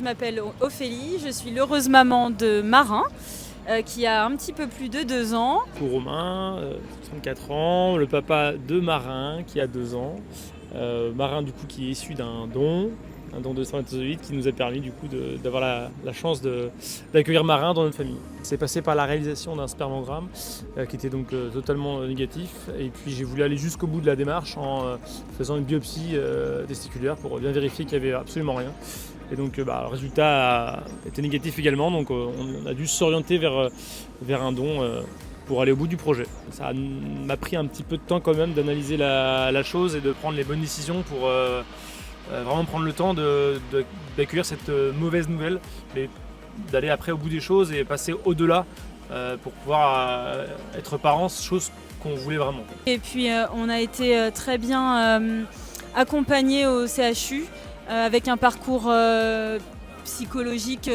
je m'appelle Ophélie, je suis l'heureuse maman de Marin, qui a un petit peu plus de 2 ans. Pour Romain, 34 ans, le papa de Marin qui a 2 ans. Marin du coup qui est issu d'un don de spermatozoïdes qui nous a permis du coup d'avoir la chance d'accueillir Marin dans notre famille. C'est passé par la réalisation d'un spermogramme qui était donc totalement négatif, et puis j'ai voulu aller jusqu'au bout de la démarche en faisant une biopsie testiculaire pour bien vérifier qu'il n'y avait absolument rien. Et donc le résultat était négatif également, donc on a dû s'orienter vers un don pour aller au bout du projet. Ça m'a pris un petit peu de temps quand même d'analyser la chose et de prendre les bonnes décisions pour vraiment prendre le temps d'accueillir cette mauvaise nouvelle, mais d'aller après au bout des choses et passer au-delà pour pouvoir être parents, chose qu'on voulait vraiment. Et puis on a été très bien accompagnés au CHU avec un parcours psychologique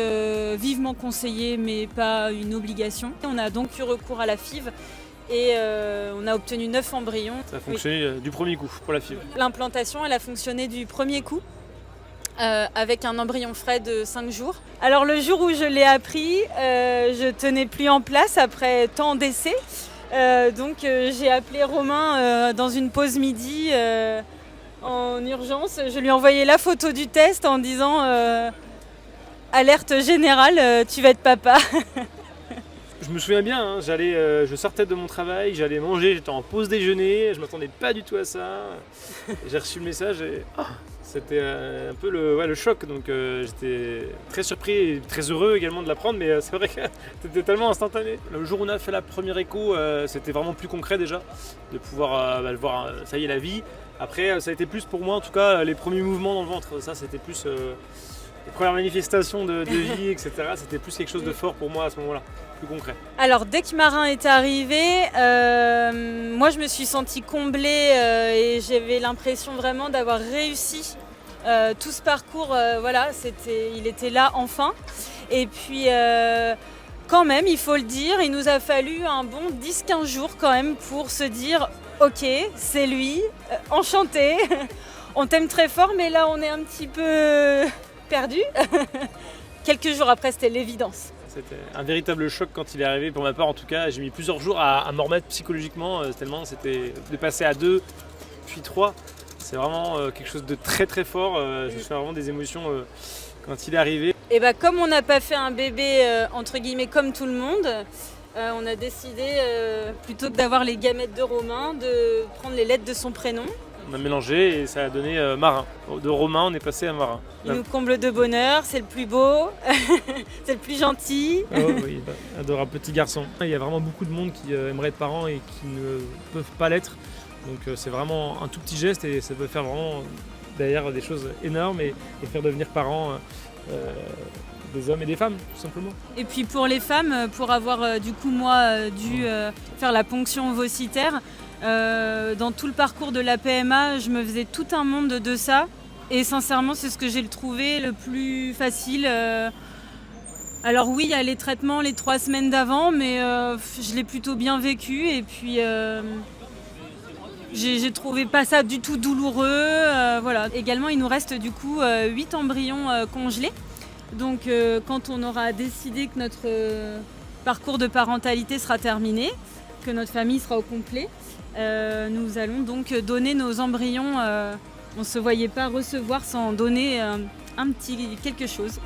vivement conseillé, mais pas une obligation. On a donc eu recours à la FIV et on a obtenu 9 embryons. Ça a fonctionné du premier coup pour la FIV. L'implantation, elle a fonctionné du premier coup. Avec un embryon frais de 5 jours. Alors le jour où je l'ai appris, je tenais plus en place après tant d'essais. Donc j'ai appelé Romain dans une pause midi en urgence. Je lui ai envoyé la photo du test en disant alerte générale, tu vas être papa. Je me souviens bien, je sortais de mon travail, j'allais manger, j'étais en pause déjeuner, je m'attendais pas du tout à ça. J'ai reçu le message et c'était un peu le choc, donc j'étais très surpris et très heureux également de l'apprendre, mais c'est vrai que c'était tellement instantané. Le jour où on a fait la première écho, c'était vraiment plus concret déjà, de pouvoir le voir, ça y est, la vie. Après, ça a été plus pour moi, en tout cas, les premiers mouvements dans le ventre, ça c'était plus les premières manifestations de vie, etc. C'était plus quelque chose de fort pour moi à ce moment-là, plus concret. Alors dès que Marin est arrivé, moi je me suis sentie comblée et j'avais l'impression vraiment d'avoir réussi tout ce parcours. Il était là enfin. Et puis quand même, il faut le dire, il nous a fallu un bon 10-15 jours quand même pour se dire ok, c'est lui, enchanté, on t'aime très fort, mais là on est un petit peu perdu. Quelques jours après, c'était l'évidence. C'était un véritable choc quand il est arrivé, pour ma part en tout cas. J'ai mis plusieurs jours à m'en remettre psychologiquement, tellement c'était de passer à 2, puis 3. C'est vraiment quelque chose de très très fort. Je me souviens vraiment des émotions quand il est arrivé. Et comme on n'a pas fait un bébé entre guillemets comme tout le monde, on a décidé plutôt que d'avoir les gamètes de Romain, de prendre les lettres de son prénom. On a mélangé et ça a donné Marin. De Romain, on est passé à Marin. Il nous comble de bonheur, c'est le plus beau, c'est le plus gentil. Oh, oui, adorable petit garçon. Il y a vraiment beaucoup de monde qui aimerait être parents et qui ne peuvent pas l'être. Donc c'est vraiment un tout petit geste et ça peut faire vraiment derrière des choses énormes et faire devenir parents des hommes et des femmes, tout simplement. Et puis pour les femmes, pour avoir dû faire la ponction ovocitaire, dans tout le parcours de la PMA, je me faisais tout un monde de ça. Et sincèrement, c'est ce que j'ai trouvé le plus facile. Alors oui, il y a les traitements les 3 semaines d'avant, mais je l'ai plutôt bien vécu. Et puis, j'ai trouvé pas ça du tout douloureux. Voilà. Également, il nous reste du coup 8 embryons congelés. Donc quand on aura décidé que notre parcours de parentalité sera terminé, que notre famille sera au complet, nous allons donc donner nos embryons. On ne se voyait pas recevoir sans donner un petit quelque chose.